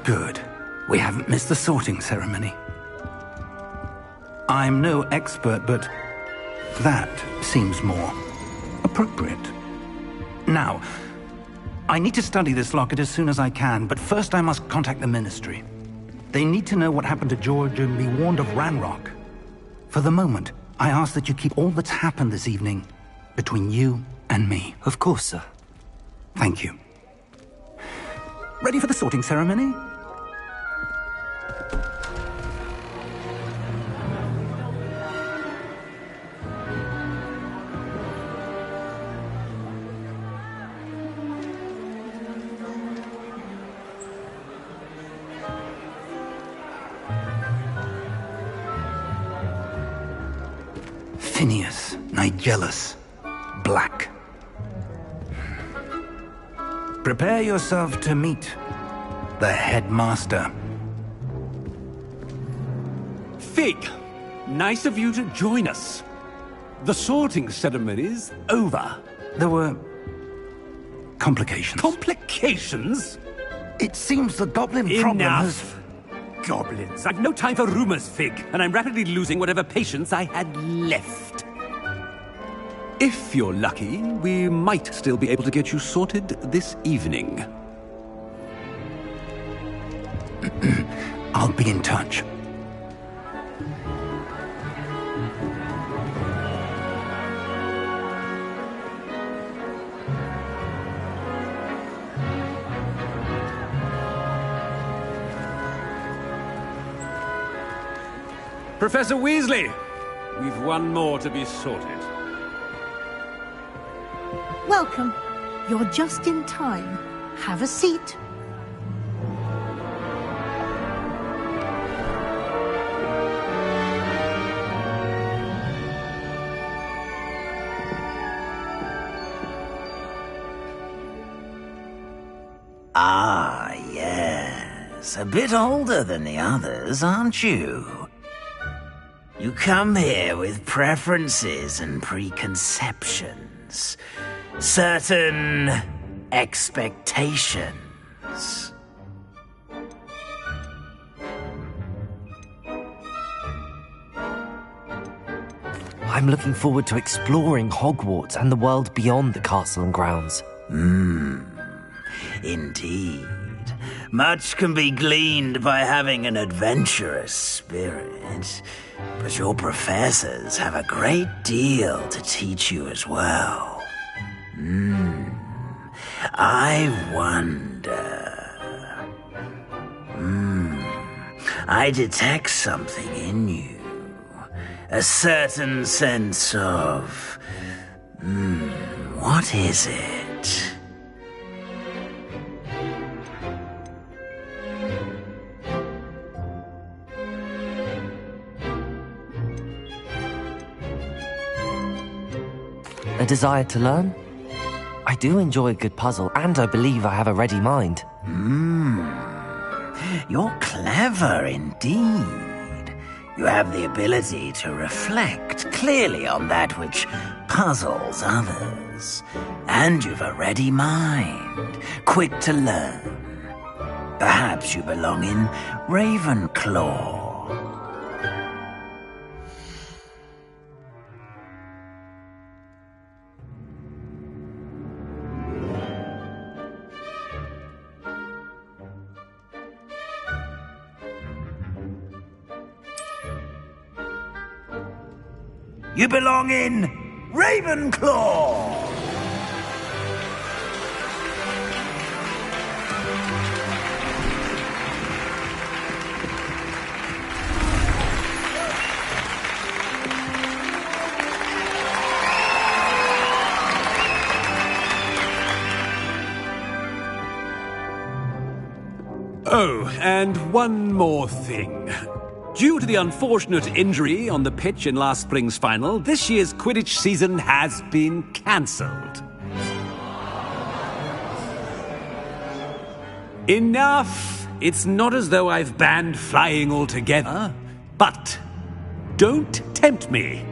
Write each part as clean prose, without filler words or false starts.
Good. We haven't missed the sorting ceremony. I'm no expert, but that seems more appropriate. Now, I need to study this locket as soon as I can, but first I must contact the Ministry. They need to know what happened to George and be warned of Ranrock. For the moment, I ask that you keep all that's happened this evening between you and me. Of course, sir. Thank you. Ready for the sorting ceremony? Phineas Nigellus Black. Prepare yourself to meet the headmaster. Fig, nice of you to join us. The sorting ceremony's over. There were complications. Complications? It seems the goblin problem has... Enough! Goblins. I've no time for rumors, Fig, and I'm rapidly losing whatever patience I had left. If you're lucky, we might still be able to get you sorted this evening. I'll be in touch. Professor Weasley, we've one more to be sorted. Welcome. You're just in time. Have a seat. Ah, yes. A bit older than the others, aren't you? You come here with preferences and preconceptions. Certain expectations. I'm looking forward to exploring Hogwarts and the world beyond the castle and grounds. Indeed. Much can be gleaned by having an adventurous spirit, but your professors have a great deal to teach you as well. I wonder... I detect something in you. A certain sense of... what is it? A desire to learn? I do enjoy a good puzzle, and I believe I have a ready mind. You're clever indeed. You have the ability to reflect clearly on that which puzzles others. And you've a ready mind, quick to learn. Perhaps you belong in Ravenclaw. You belong in Ravenclaw! Oh, and one more thing. Due to the unfortunate injury on the pitch in last spring's final, this year's Quidditch season has been cancelled. Enough! It's not as though I've banned flying altogether, but don't tempt me.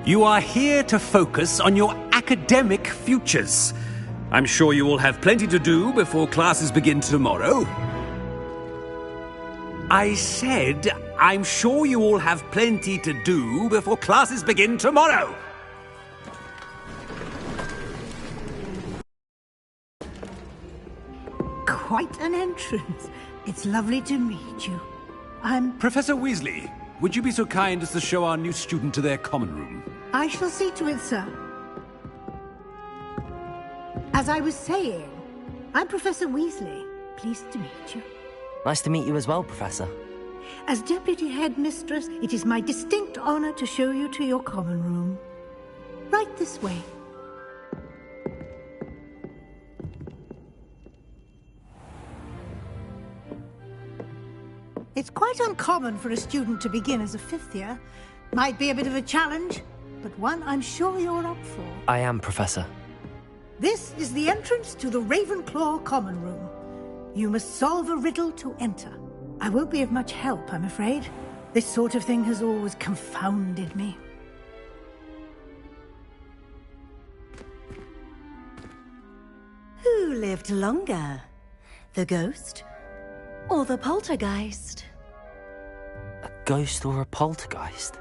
You are here to focus on your academic futures. I'm sure you will have plenty to do before classes begin tomorrow. I said, I'm sure you all have plenty to do before classes begin tomorrow. Quite an entrance. It's lovely to meet you. I'm... Professor Weasley, would you be so kind as to show our new student to their common room? I shall see to it, sir. As I was saying, I'm Professor Weasley. Pleased to meet you. Nice to meet you as well, Professor. As Deputy Headmistress, it is my distinct honor to show you to your common room. Right this way. It's quite uncommon for a student to begin as a fifth year. Might be a bit of a challenge, but one I'm sure you're up for. I am, Professor. This is the entrance to the Ravenclaw Common Room. You must solve a riddle to enter. I won't be of much help, I'm afraid. This sort of thing has always confounded me. Who lived longer? The ghost or the poltergeist? A ghost or a poltergeist?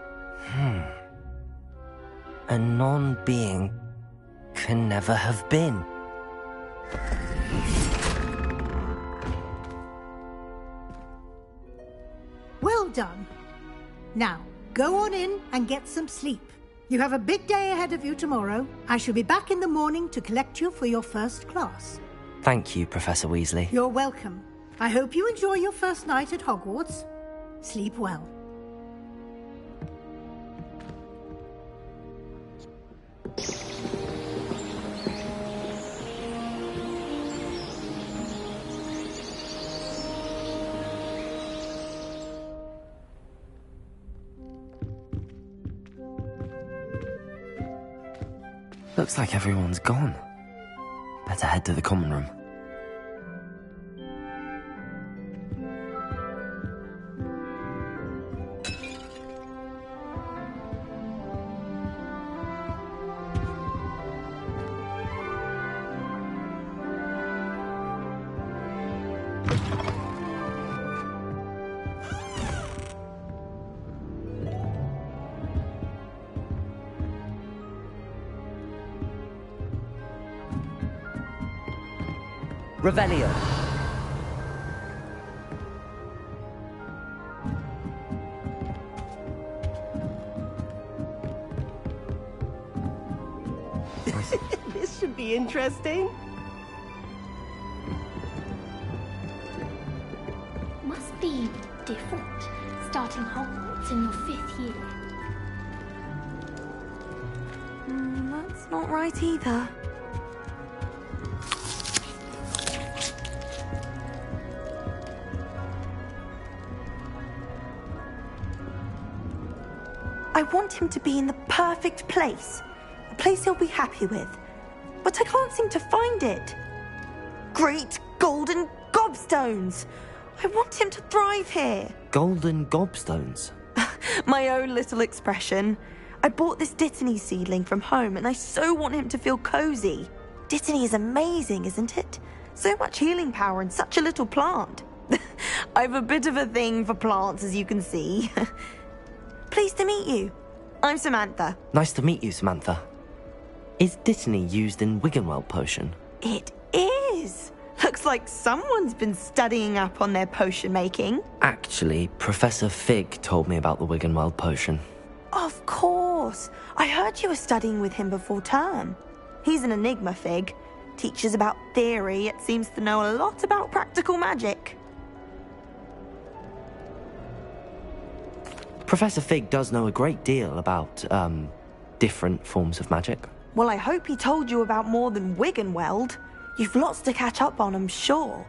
A non-being can never have been. Well done. Now, go on in and get some sleep. You have a big day ahead of you tomorrow. I shall be back in the morning to collect you for your first class. Thank you, Professor Weasley. You're welcome. I hope you enjoy your first night at Hogwarts. Sleep well. Looks like everyone's gone. Better head to the common room. Revelio. This should be interesting. Must be different, starting Hogwarts in your 5th year. That's not right either. I want him to be in the perfect place. A place he'll be happy with. But I can't seem to find it. Great golden gobstones! I want him to thrive here. Golden gobstones? My own little expression. I bought this Dittany seedling from home and I so want him to feel cozy. Dittany is amazing, isn't it? So much healing power in such a little plant. I've a bit of a thing for plants, as you can see. Pleased to meet you. I'm Samantha. Nice to meet you, Samantha. Is Dittany used in Wiggenweld potion? It is. Looks like someone's been studying up on their potion making. Actually, Professor Fig told me about the Wiggenweld potion. Of course. I heard you were studying with him before term. He's an enigma, Fig. Teaches about theory, yet seems to know a lot about practical magic. Professor Fig does know a great deal about, different forms of magic. Well, I hope he told you about more than Wiggenweld. You've lots to catch up on, I'm sure.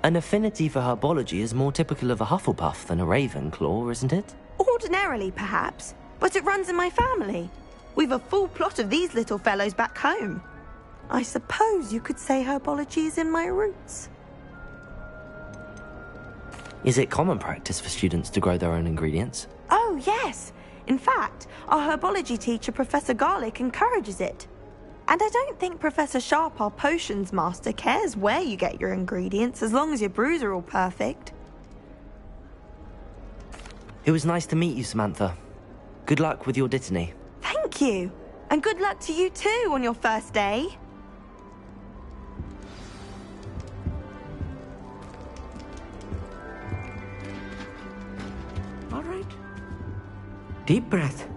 An affinity for herbology is more typical of a Hufflepuff than a Ravenclaw, isn't it? Ordinarily, perhaps, but it runs in my family. We've a full plot of these little fellows back home. I suppose you could say herbology is in my roots. Is it common practice for students to grow their own ingredients? Oh, yes. In fact, our herbology teacher, Professor Garlick, encourages it. And I don't think Professor Sharp, our potions master, cares where you get your ingredients as long as your brews are all perfect. It was nice to meet you, Samantha. Good luck with your Dittany. Thank you. And good luck to you too on your first day. All right. Deep breath.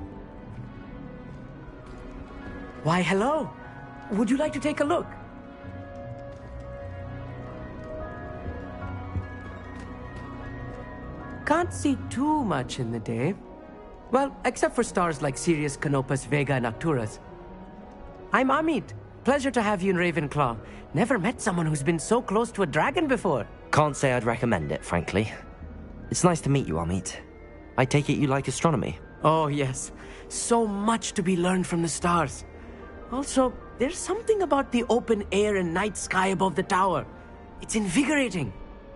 Why, hello. Would you like to take a look? Can't see too much in the day. Well, except for stars like Sirius, Canopus, Vega, and Arcturus. I'm Amit. Pleasure to have you in Ravenclaw. Never met someone who's been so close to a dragon before. Can't say I'd recommend it, frankly. It's nice to meet you, Amit. I take it you like astronomy? Oh, yes. So much to be learned from the stars. Also, there's something about the open air and night sky above the tower. It's invigorating.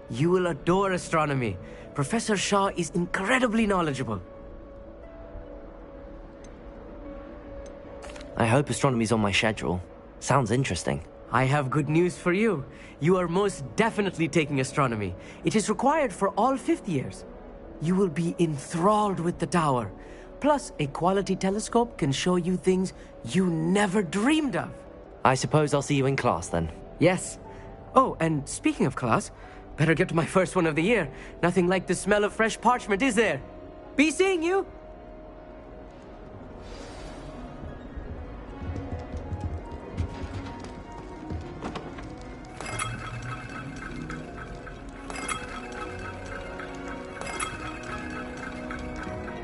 You will adore astronomy. Professor Shaw is incredibly knowledgeable. I hope astronomy's on my schedule. Sounds interesting. I have good news for you. You are most definitely taking astronomy. It is required for all fifth years. You will be enthralled with the tower. Plus, a quality telescope can show you things you never dreamed of. I suppose I'll see you in class then. Yes. Oh, and speaking of class, better get to my first one of the year. Nothing like the smell of fresh parchment, is there? Be seeing you!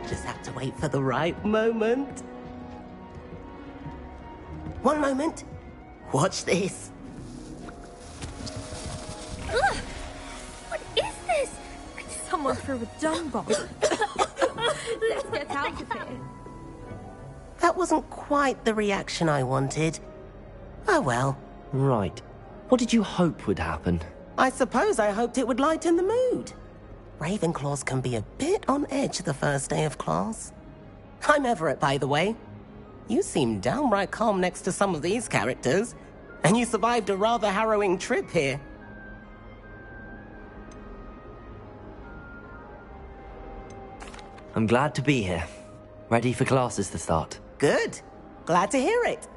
Just have to wait for the right moment. One moment. Watch this. Ugh! What is this? Someone threw a dung bomb. Let's get out of here. That wasn't quite the reaction I wanted. Oh well. Right. What did you hope would happen? I suppose I hoped it would lighten the mood. Ravenclaws can be a bit on edge the first day of class. I'm Everett, by the way. You seem downright calm next to some of these characters, and you survived a rather harrowing trip here. I'm glad to be here. Ready for classes to start. Good. Glad to hear it.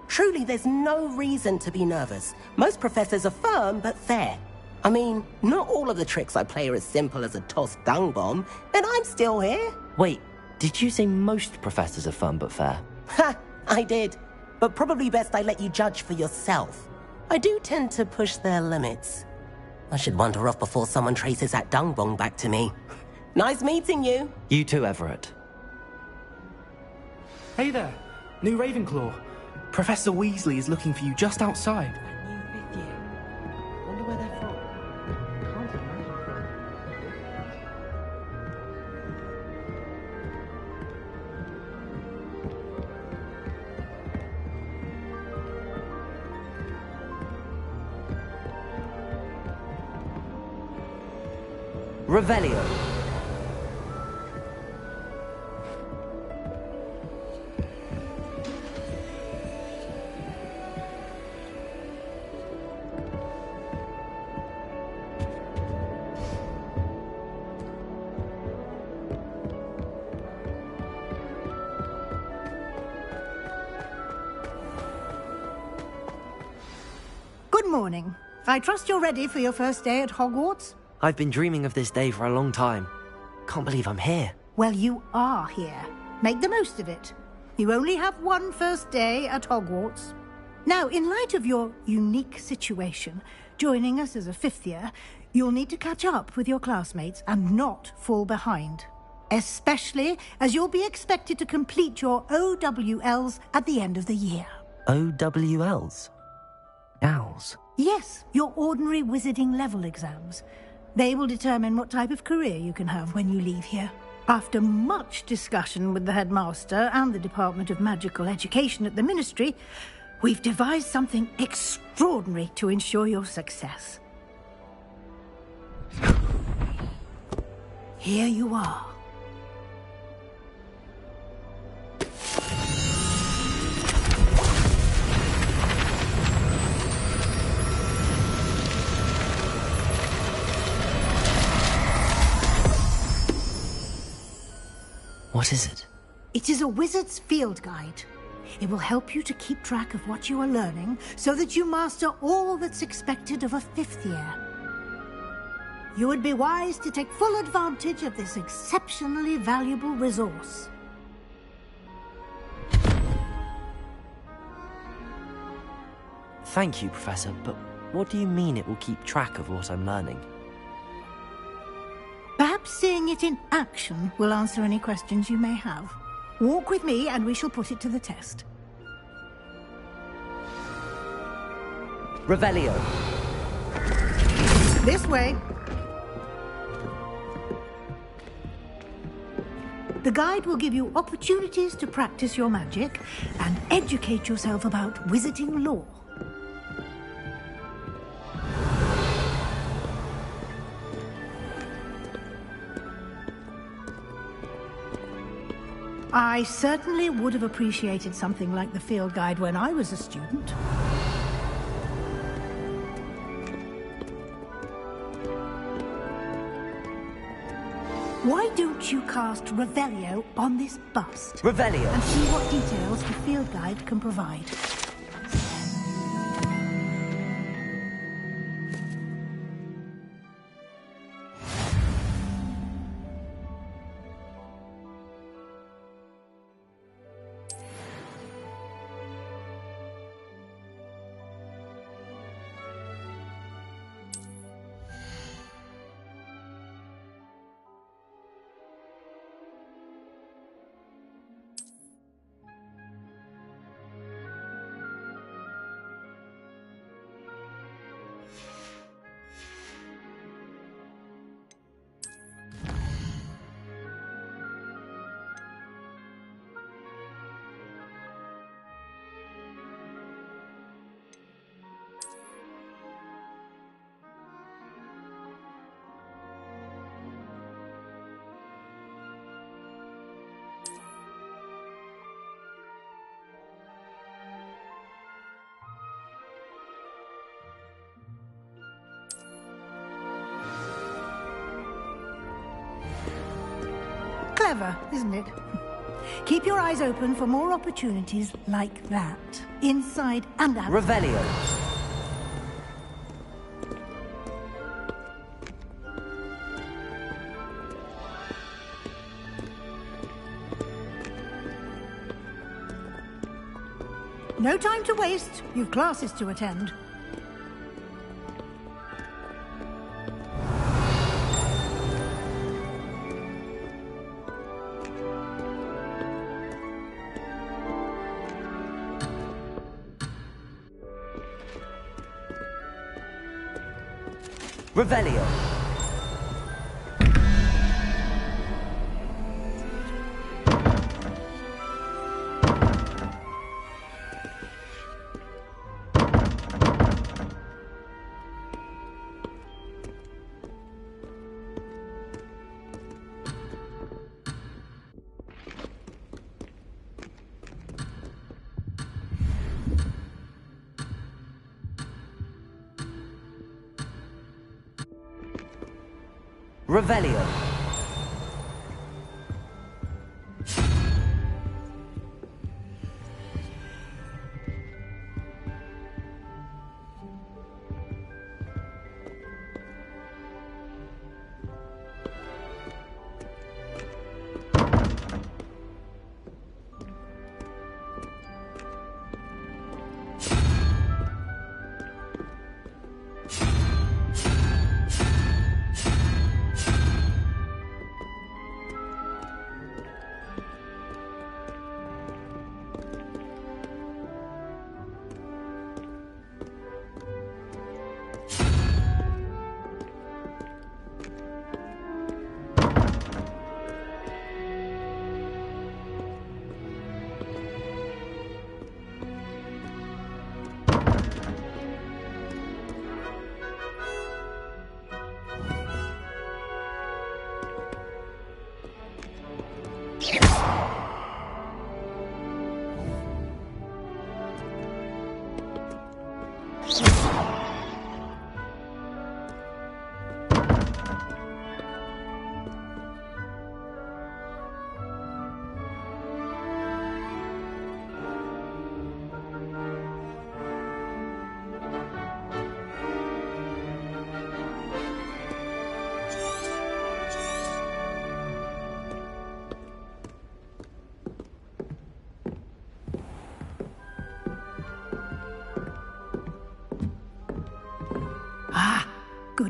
Truly, there's no reason to be nervous. Most professors are firm but fair. I mean, not all of the tricks I play are as simple as a tossed dung bomb, and I'm still here. Wait, did you say most professors are fun but fair? Ha! I did. But probably best I let you judge for yourself. I do tend to push their limits. I should wander off before someone traces that dung bomb back to me. Nice meeting you. You too, Everett. Hey there, new Ravenclaw. Professor Weasley is looking for you just outside. New fifth year. Wonder where they're from. Can't imagine. Revelio. Good morning. I trust you're ready for your first day at Hogwarts? I've been dreaming of this day for a long time. Can't believe I'm here. Well, you are here. Make the most of it. You only have one first day at Hogwarts. Now, in light of your unique situation, joining us as a fifth year, you'll need to catch up with your classmates and not fall behind. Especially as you'll be expected to complete your OWLs at the end of the year. OWLs? Owls? Yes, your ordinary wizarding level exams. They will determine what type of career you can have when you leave here. After much discussion with the headmaster and the Department of Magical Education at the Ministry, we've devised something extraordinary to ensure your success. Here you are. What is it? It is a wizard's field guide. It will help you to keep track of what you are learning so that you master all that's expected of a 5th year. You would be wise to take full advantage of this exceptionally valuable resource. Thank you, Professor, but what do you mean it will keep track of what I'm learning? Perhaps seeing it in action will answer any questions you may have. Walk with me and we shall put it to the test. Revelio. This way. The guide will give you opportunities to practice your magic and educate yourself about wizarding lore. I certainly would have appreciated something like the field guide when I was a student. Why don't you cast Revelio on this bust? Revelio! And see what details the field guide can provide. Clever, isn't it? Keep your eyes open for more opportunities like that, inside and out. Revelio. No time to waste. You've classes to attend. Revelio. Revelio.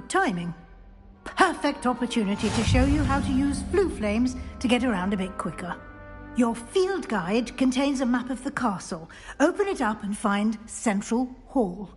Good timing. Perfect opportunity to show you how to use flue flames to get around a bit quicker. Your field guide contains a map of the castle. Open it up and find Central Hall.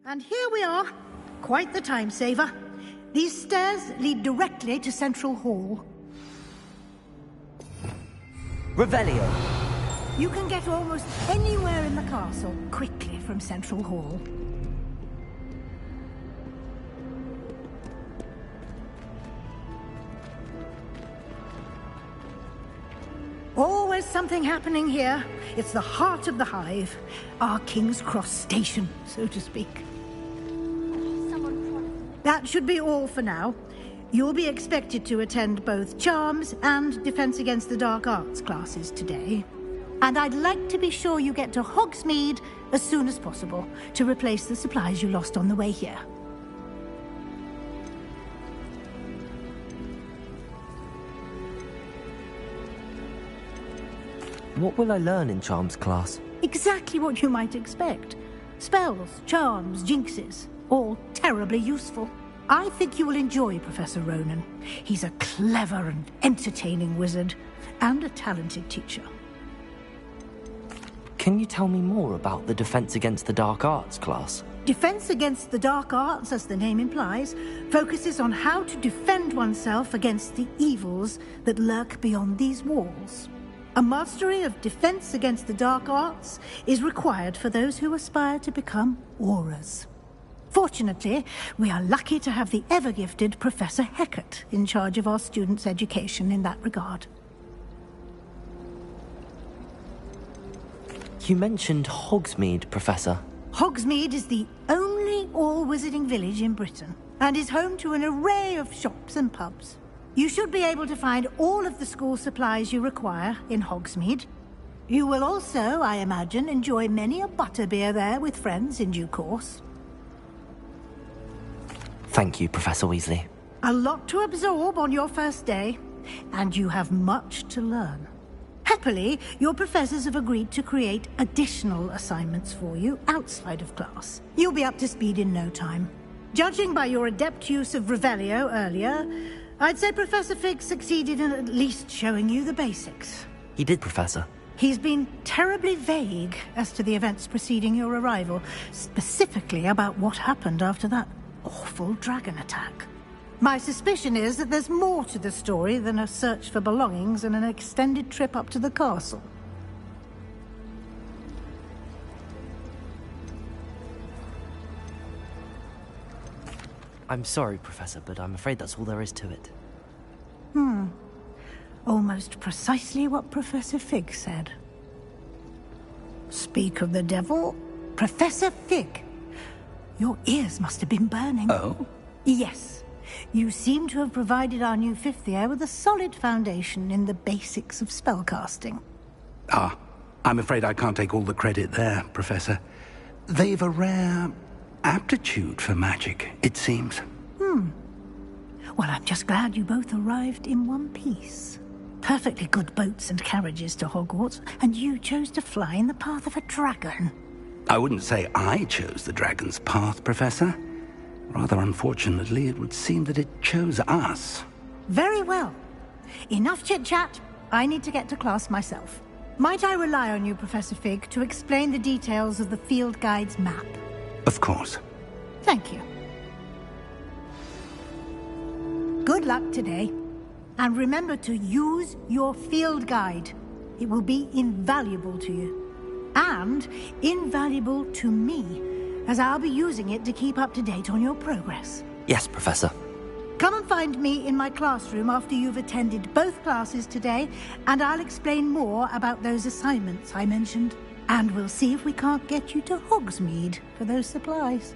And here we are. Quite the time saver. These stairs lead directly to Central Hall. Revelio. You can get almost anywhere in the castle quickly from Central Hall. Always something happening here. It's the heart of the hive. Our King's Cross station, so to speak. That should be all for now. You'll be expected to attend both Charms and Defense Against the Dark Arts classes today. And I'd like to be sure you get to Hogsmeade as soon as possible to replace the supplies you lost on the way here. What will I learn in Charms class? Exactly what you might expect. Spells, charms, jinxes, all terribly useful. I think you will enjoy Professor Ronan. He's a clever and entertaining wizard, and a talented teacher. Can you tell me more about the Defense Against the Dark Arts class? Defense Against the Dark Arts, as the name implies, focuses on how to defend oneself against the evils that lurk beyond these walls. A mastery of Defense Against the Dark Arts is required for those who aspire to become Aurors. Fortunately, we are lucky to have the ever-gifted Professor Hecat in charge of our students' education in that regard. You mentioned Hogsmeade, Professor. Hogsmeade is the only all-wizarding village in Britain, and is home to an array of shops and pubs. You should be able to find all of the school supplies you require in Hogsmeade. You will also, I imagine, enjoy many a butterbeer there with friends in due course. Thank you, Professor Weasley. A lot to absorb on your first day, and you have much to learn. Happily, your professors have agreed to create additional assignments for you outside of class. You'll be up to speed in no time. Judging by your adept use of Revelio earlier, I'd say Professor Fig succeeded in at least showing you the basics. He did, Professor. He's been terribly vague as to the events preceding your arrival, specifically about what happened after that awful dragon attack. My suspicion is that there's more to the story than a search for belongings and an extended trip up to the castle. I'm sorry, Professor, but I'm afraid that's all there is to it. Almost precisely what Professor Fig said. Speak of the devil, Professor Fig. Your ears must have been burning. Oh? Yes. You seem to have provided our new fifth year with a solid foundation in the basics of spellcasting. Ah, I'm afraid I can't take all the credit there, Professor. They've a rare aptitude for magic, it seems. Well, I'm just glad you both arrived in one piece. Perfectly good boats and carriages to Hogwarts, and you chose to fly in the path of a dragon. I wouldn't say I chose the dragon's path, Professor. Rather unfortunately, it would seem that it chose us. Very well. Enough chit-chat. I need to get to class myself. Might I rely on you, Professor Fig, to explain the details of the field guide's map? Of course. Thank you. Good luck today. And remember to use your field guide. It will be invaluable to you. And invaluable to me, as I'll be using it to keep up to date on your progress. Yes, Professor. Come and find me in my classroom after you've attended both classes today, and I'll explain more about those assignments I mentioned. And we'll see if we can't get you to Hogsmeade for those supplies.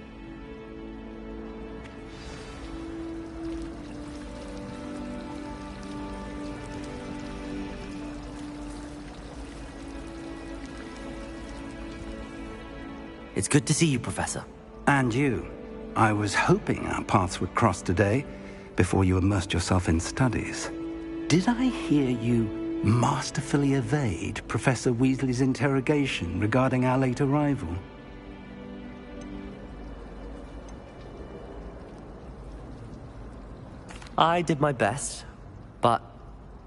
It's good to see you, Professor. And you. I was hoping our paths would cross today, before you immersed yourself in studies. Did I hear you masterfully evade Professor Weasley's interrogation regarding our late arrival? I did my best, but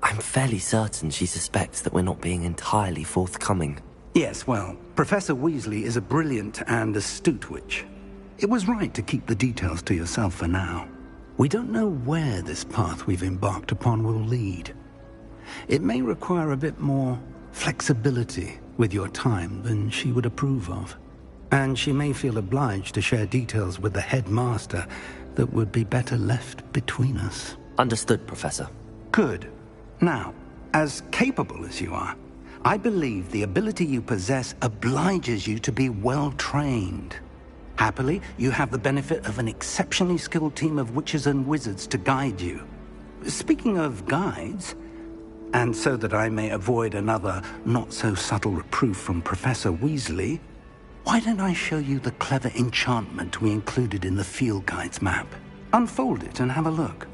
I'm fairly certain she suspects that we're not being entirely forthcoming. Yes, well, Professor Weasley is a brilliant and astute witch. It was right to keep the details to yourself for now. We don't know where this path we've embarked upon will lead. It may require a bit more flexibility with your time than she would approve of. And she may feel obliged to share details with the headmaster that would be better left between us. Understood, Professor. Good. Now, as capable as you are, I believe the ability you possess obliges you to be well-trained. Happily, you have the benefit of an exceptionally skilled team of witches and wizards to guide you. Speaking of guides, and so that I may avoid another not-so-subtle reproof from Professor Weasley, why don't I show you the clever enchantment we included in the field guide's map? Unfold it and have a look.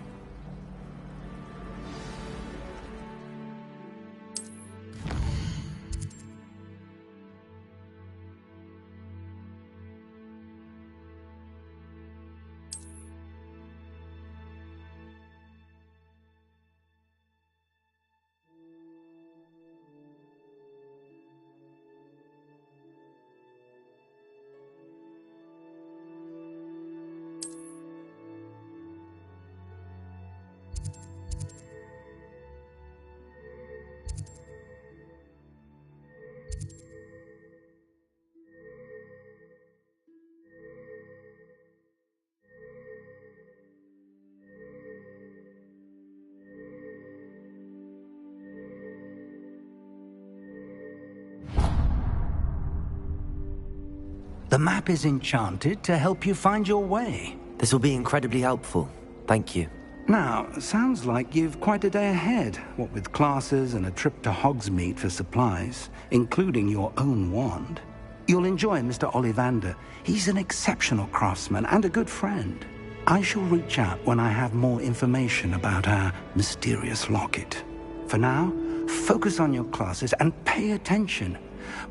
The map is enchanted to help you find your way. This will be incredibly helpful. Thank you. Now, sounds like you've quite a day ahead, what with classes and a trip to Hogsmeade for supplies, including your own wand. You'll enjoy Mr. Ollivander. He's an exceptional craftsman and a good friend. I shall reach out when I have more information about our mysterious locket. For now, focus on your classes and pay attention.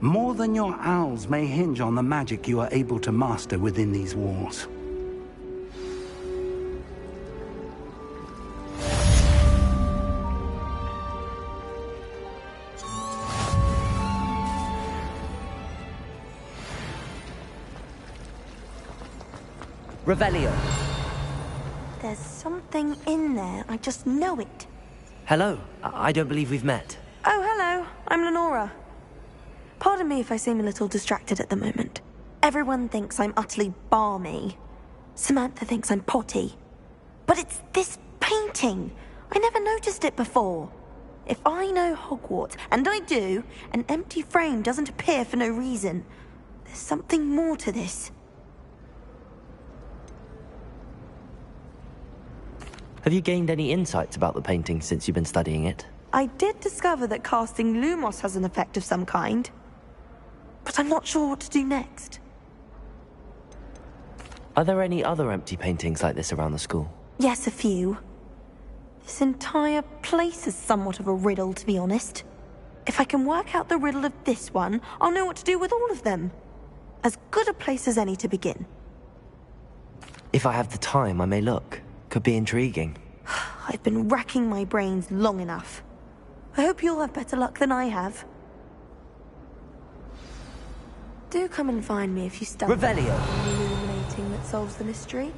More than your owls may hinge on the magic you are able to master within these walls. Revelio. There's something in there. I just know it. Hello. I don't believe we've met. Oh, hello. I'm Lenora. Pardon me if I seem a little distracted at the moment. Everyone thinks I'm utterly balmy. Samantha thinks I'm potty. But it's this painting. I never noticed it before. If I know Hogwarts, and I do, an empty frame doesn't appear for no reason. There's something more to this. Have you gained any insights about the painting since you've been studying it? I did discover that casting Lumos has an effect of some kind. But I'm not sure what to do next. Are there any other empty paintings like this around the school? Yes, a few. This entire place is somewhat of a riddle, to be honest. If I can work out the riddle of this one, I'll know what to do with all of them. As good a place as any to begin. If I have the time, I may look. Could be intriguing. I've been racking my brains long enough. I hope you'll have better luck than I have. Do come and find me if you stumble Revelio. on the illuminating that solves the mystery.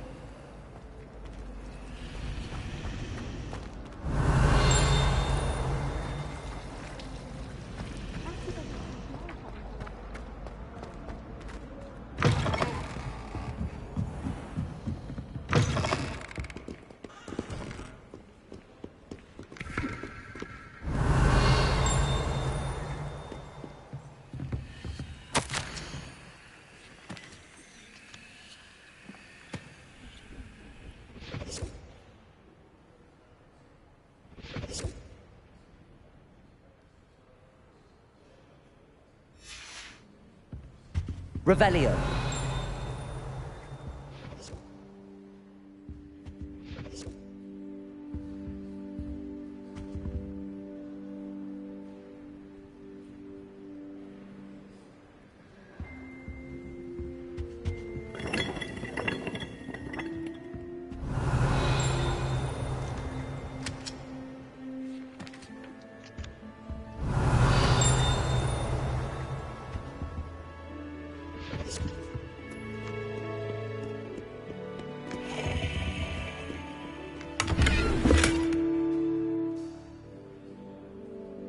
Revelio.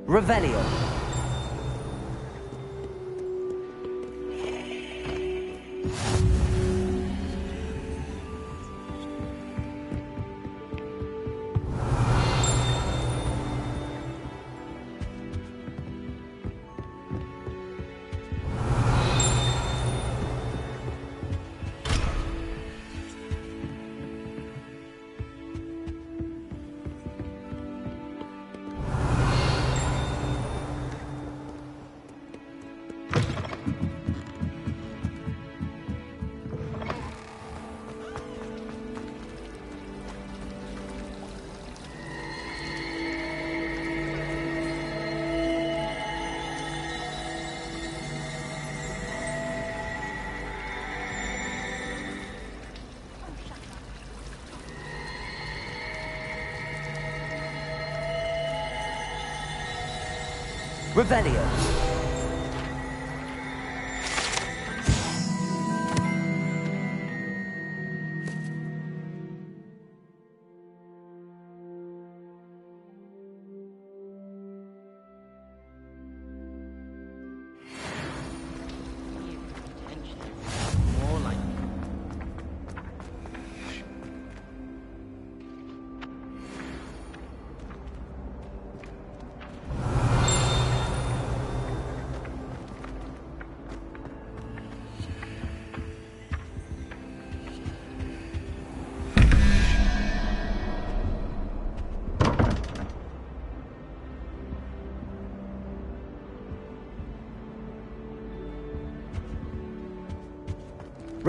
Revelio.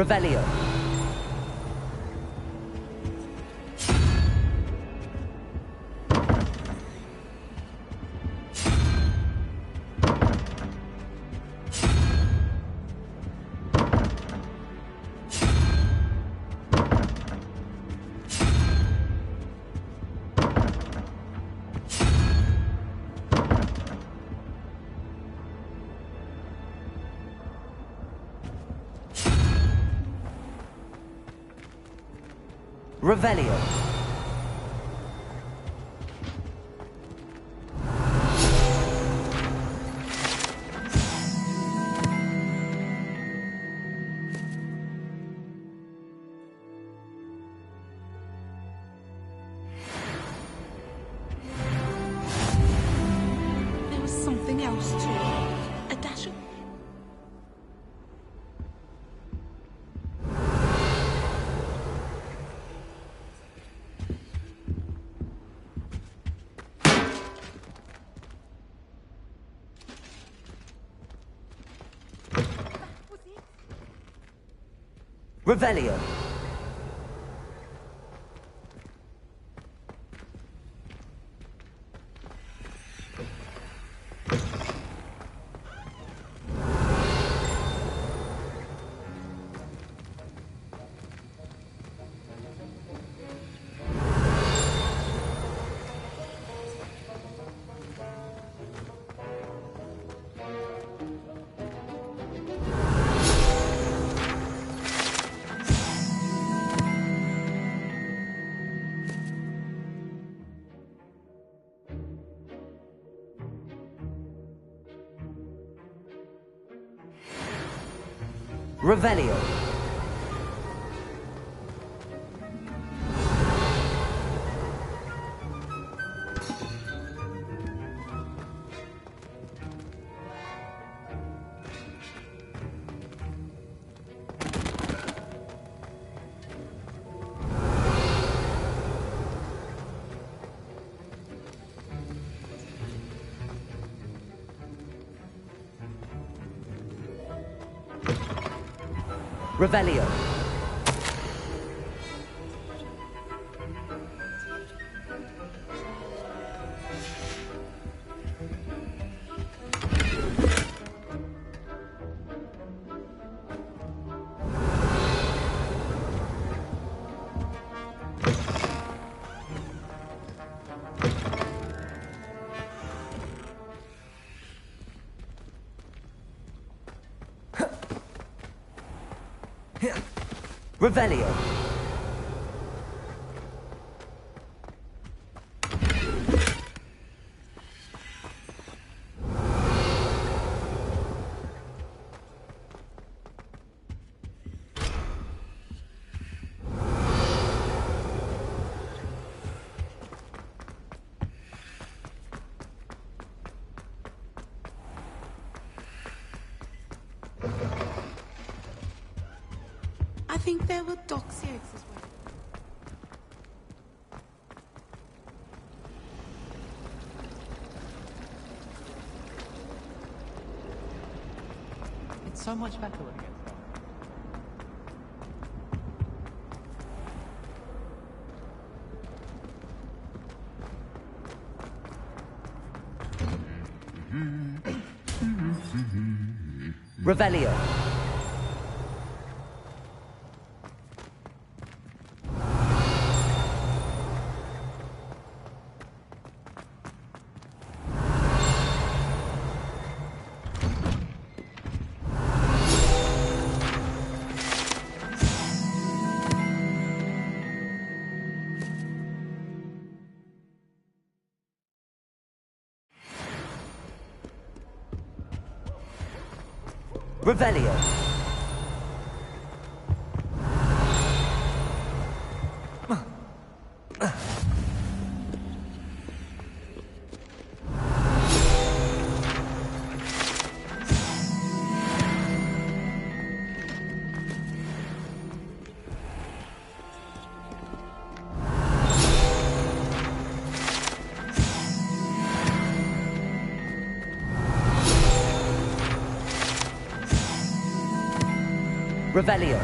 Revelio. Revelio. Revelio. There was something else too. A dash of... Revelio. Revelio. Revelio. Revelio. I think there were doxy eggs as well. It's so much better when it gets dark. Revelio. Revelio. Revelio.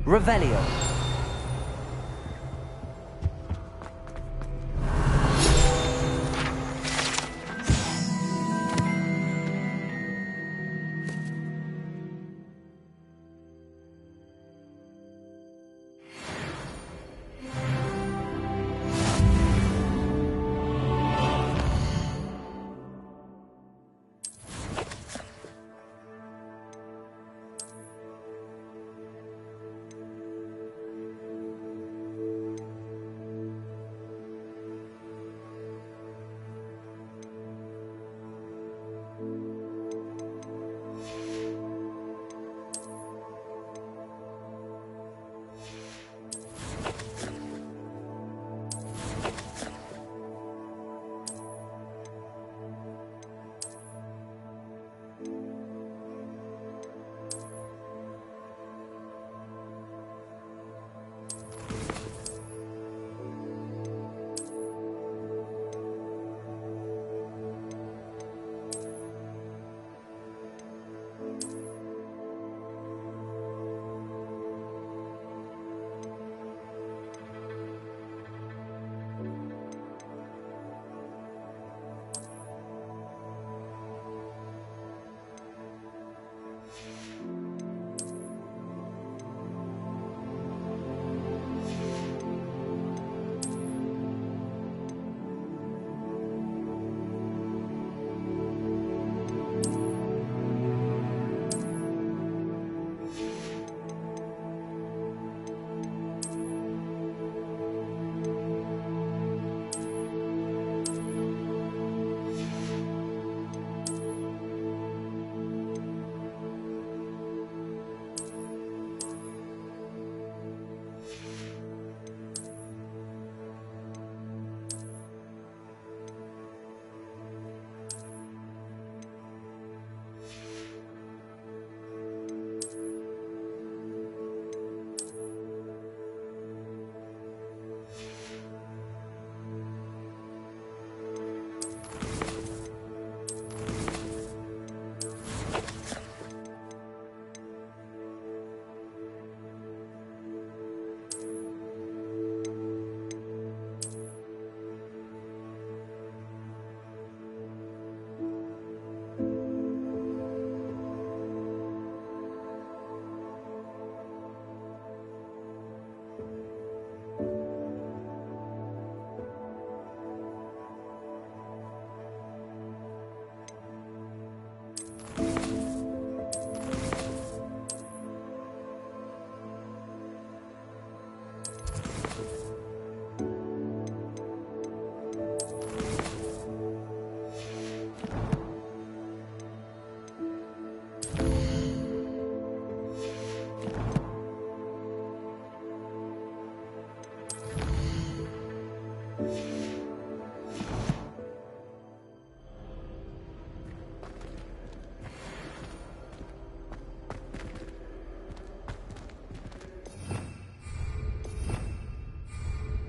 Revelio.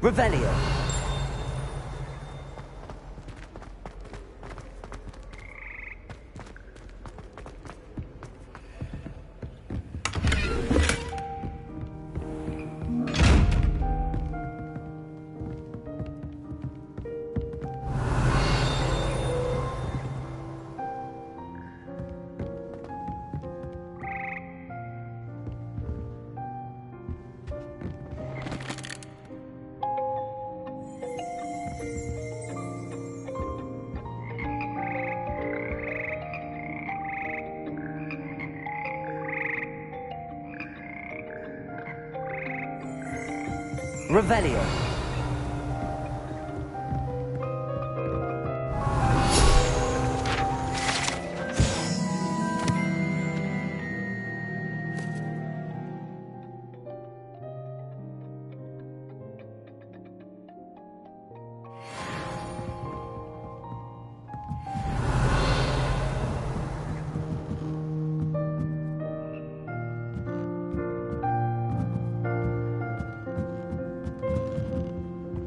Revelio. Revelio.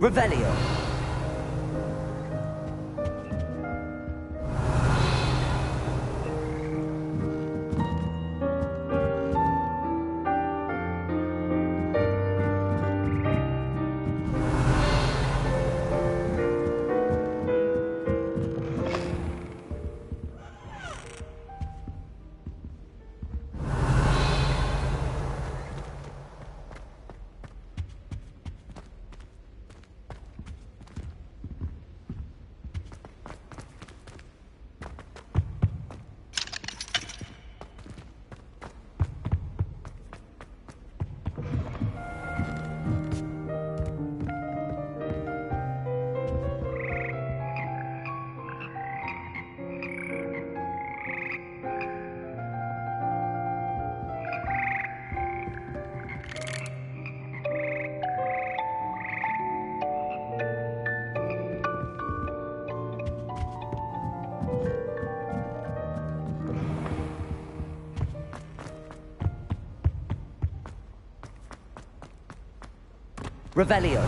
Revelio. Revelio.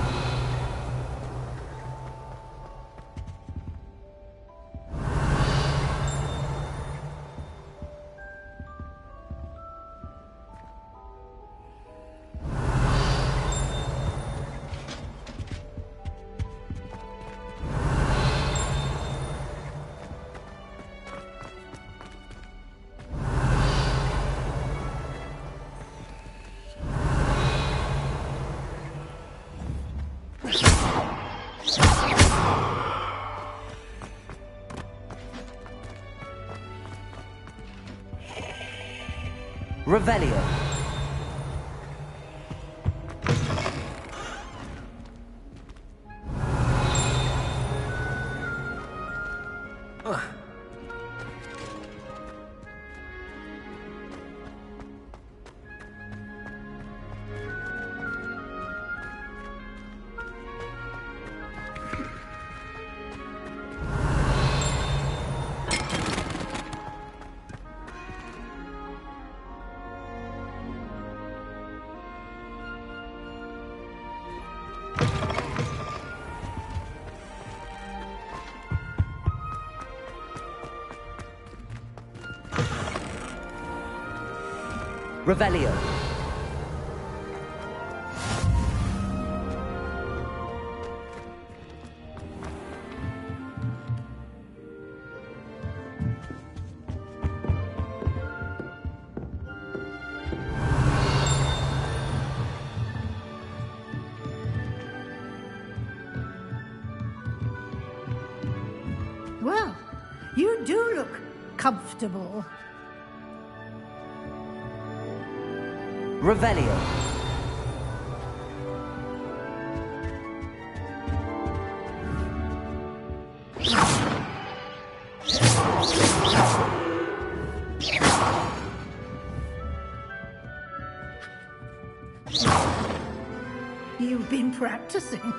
Revelio. Revelio. Well, you do look comfortable. Revelio. You've been practicing.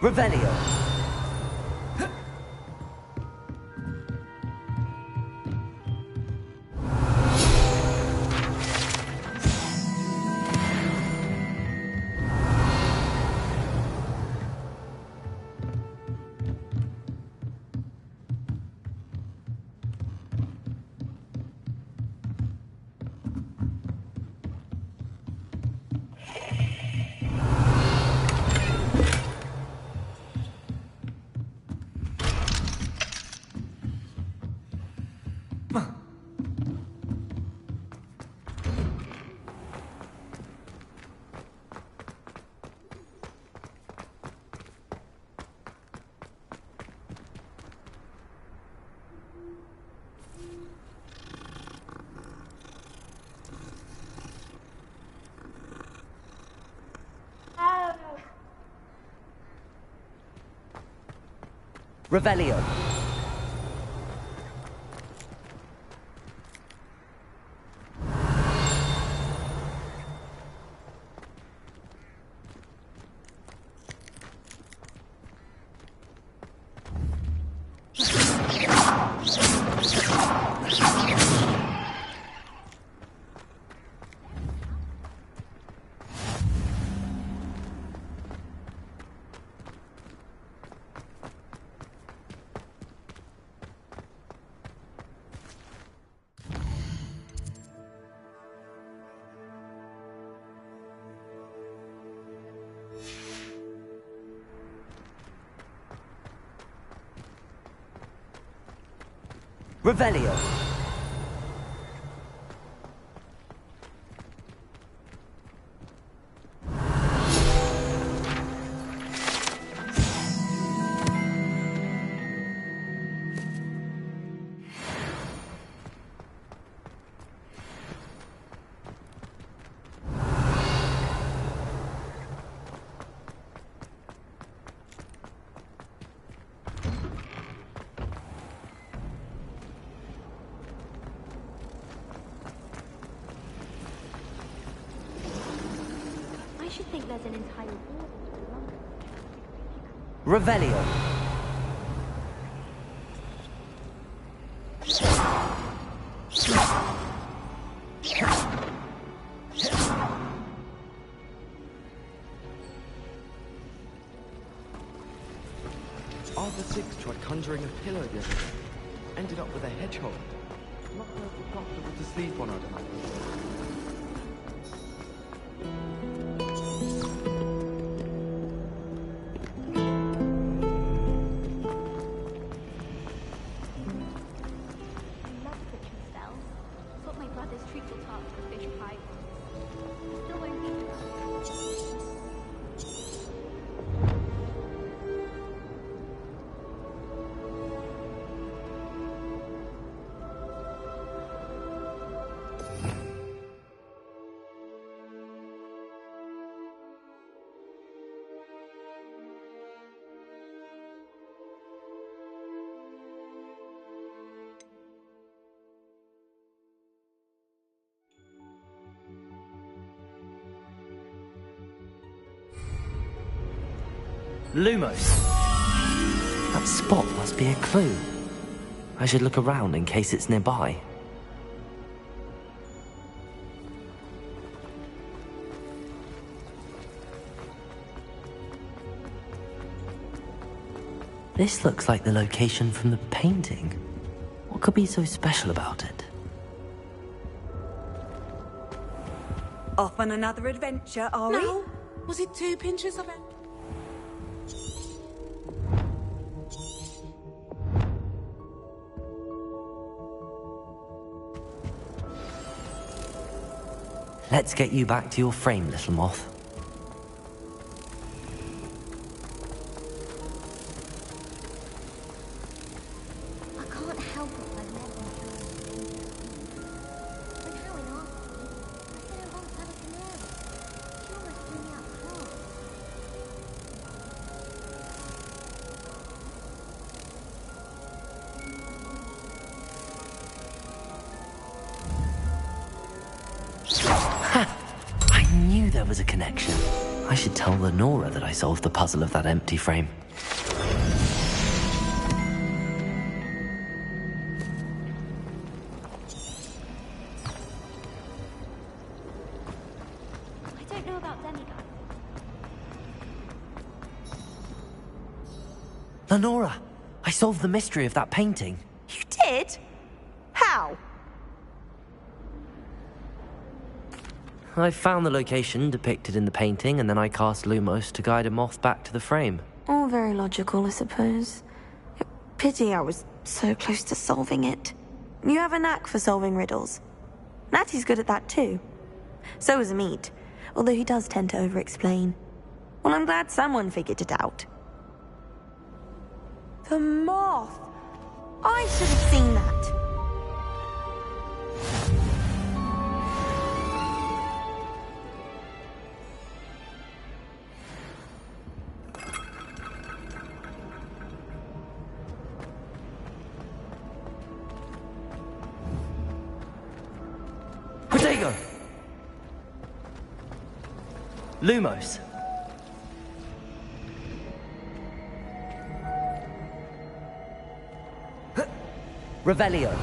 Revelio. Revelio. Revelio. I should think there's an entire wall to London. Revelio. conjuring a pillow the other day. Ended up with a hedgehog. Not perfectly comfortable to sleep on, I'd imagine. Lumos! That spot must be a clue. I should look around in case it's nearby. This looks like the location from the painting. What could be so special about it? Off on another adventure, are we? No. Was it 2 pinches of it? Let's get you back to your frame, little moth. I can't help it when Revan When Helen asked me, I said I once had a canary. She almost threw me out the class. I knew there was a connection. I should tell Lenora that I solved the puzzle of that empty frame. I don't know about Demigod. Lenora! I solved the mystery of that painting. You did? How? I found the location depicted in the painting, and then I cast Lumos to guide a moth back to the frame. All very logical, I suppose. Pity I was so close to solving it. You have a knack for solving riddles. Natty's good at that too. So is Amit, although he does tend to over-explain. Well, I'm glad someone figured it out. The moth! I should have seen that. Protego! Lumos! Revelio!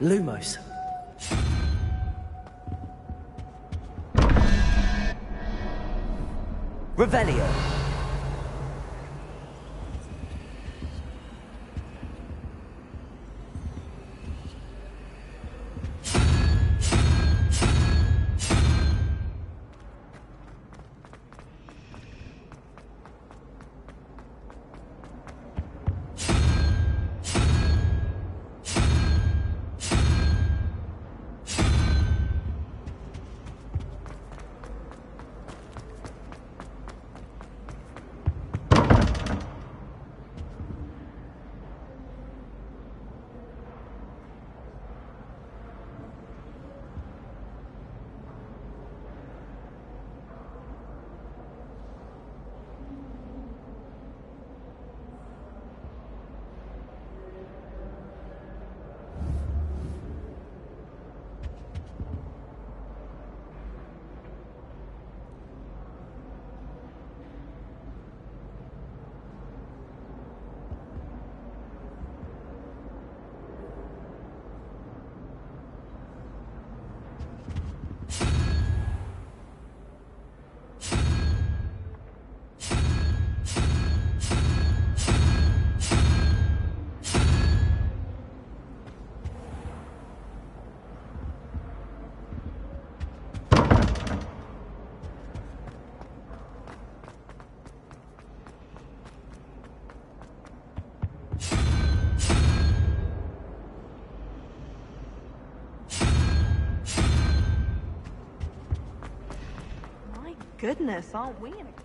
Lumos! Revelio! Goodness, aren't we in a...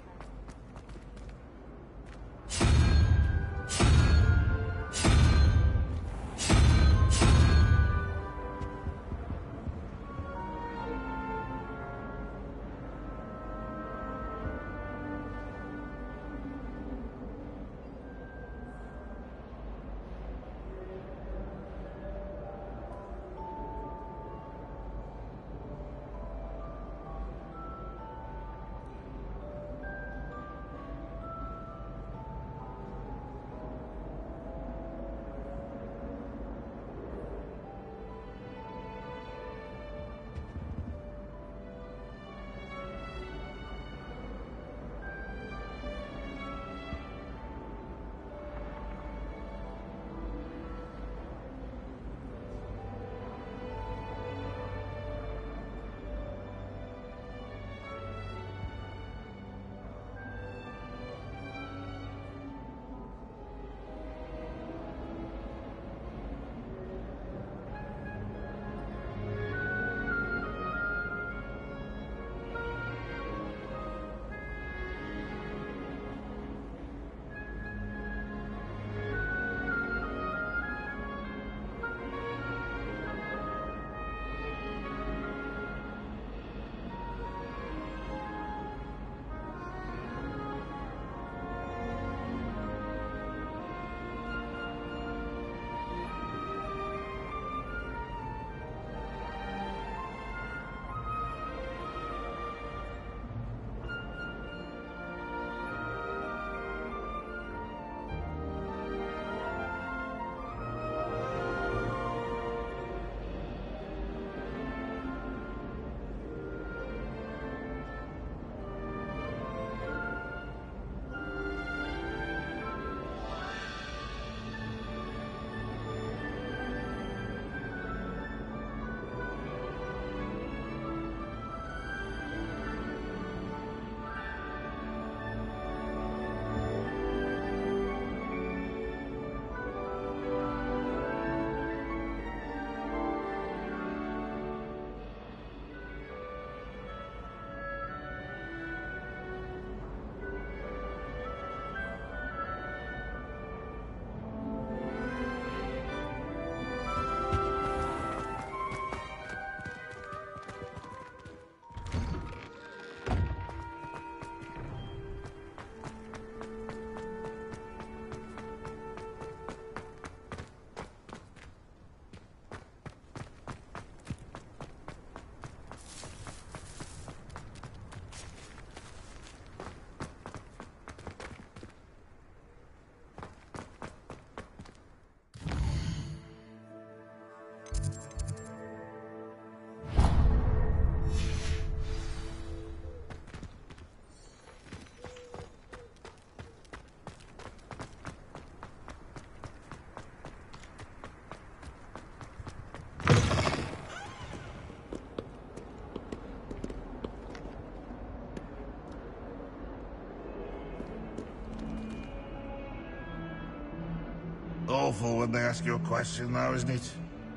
Awful when they ask you a question, though, isn't it?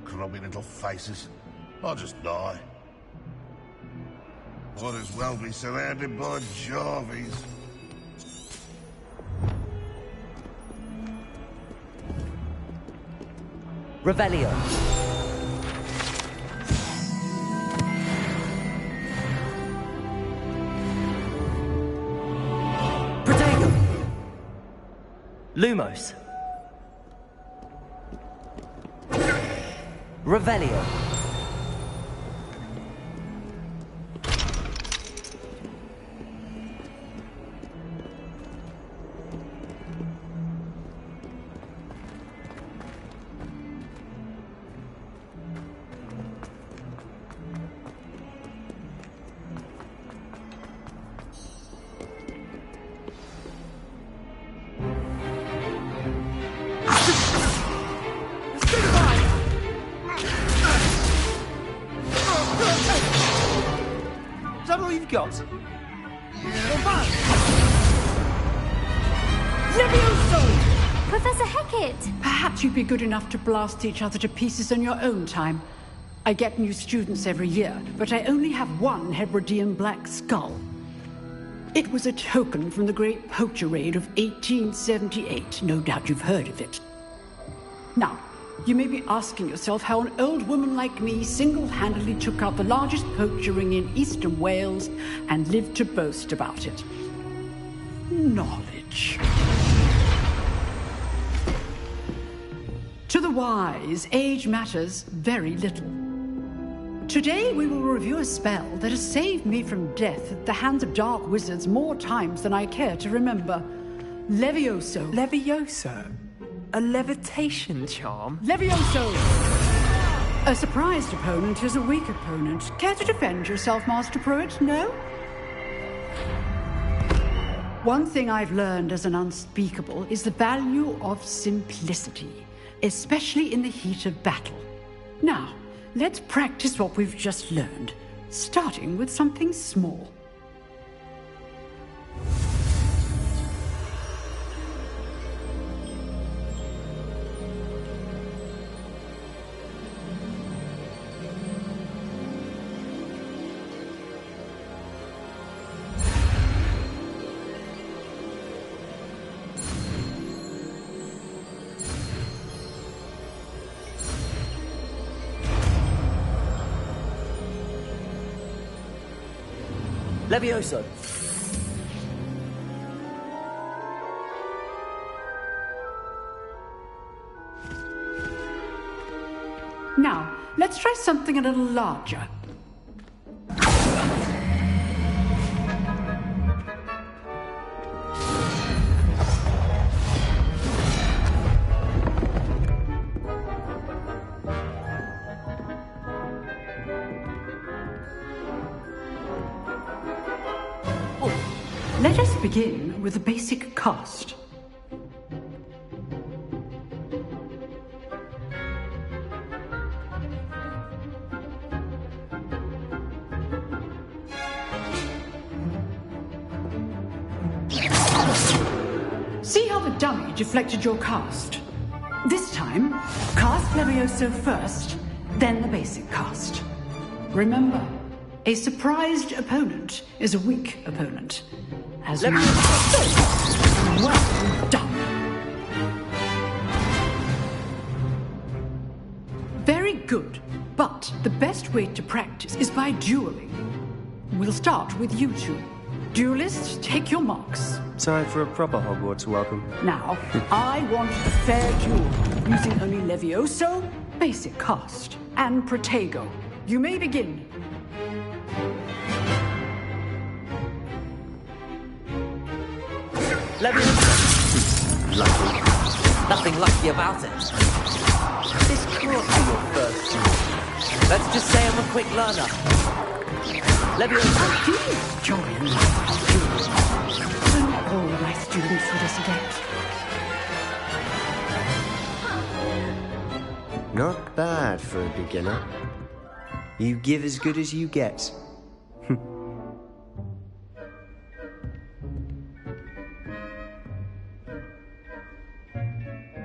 Grubby little faces. I'll just die. Might as well be surrounded by Jarvies. Revelio. Protego. Lumos. Revelio. Got. Professor Hecat! Perhaps you'd be good enough to blast each other to pieces on your own time. I get new students every year, but I only have one Hebridean black skull. It was a token from the Great Poacher Raid of 1878. No doubt you've heard of it. Now, you may be asking yourself how an old woman like me single-handedly took out the largest poacher ring in eastern Wales and lived to boast about it. Knowledge. To the wise, age matters very little. Today we will review a spell that has saved me from death at the hands of dark wizards more times than I care to remember. Levioso. Levioso? A levitation charm? Levioso! A surprised opponent is a weak opponent. Care to defend yourself, Master Pruitt? No? One thing I've learned as an unspeakable is the value of simplicity, especially in the heat of battle. Now, let's practice what we've just learned, starting with something small. Levioso. Now, let's try something a little larger. Let us begin with the basic cast. See how the dummy deflected your cast? This time, cast Levioso first, then the basic cast. Remember, a surprised opponent is a weak opponent. As well done. Very good, but the best way to practice is by dueling. We'll start with you two. Duelists, take your marks. Time for a proper Hogwarts welcome. Now, I want a fair duel, using only Levioso, basic cast, and Protego. You may begin. Lucky. Nothing lucky about it. This can't be your first duel. Let's just say I'm a quick learner. Levioso. Join. All my students for this event. Not bad for a beginner. You give as good as you get.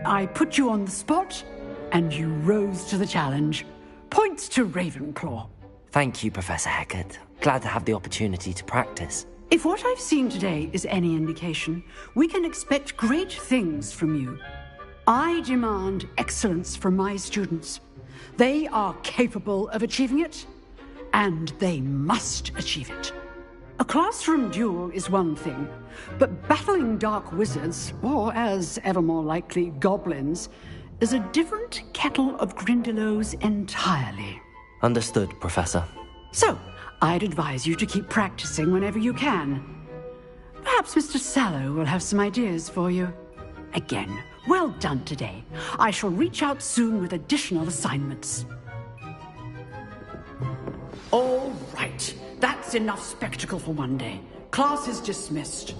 I put you on the spot, and you rose to the challenge. Points to Ravenclaw. Thank you, Professor Hecat. Glad to have the opportunity to practice. If what I've seen today is any indication, we can expect great things from you. I demand excellence from my students. They are capable of achieving it, and they must achieve it. A classroom duel is one thing, but battling dark wizards, or as ever more likely, goblins, is a different kettle of Grindylows entirely. Understood, Professor. So, I'd advise you to keep practicing whenever you can. Perhaps Mr. Sallow will have some ideas for you. Again, well done today. I shall reach out soon with additional assignments. All right. That's enough spectacle for one day. Class is dismissed.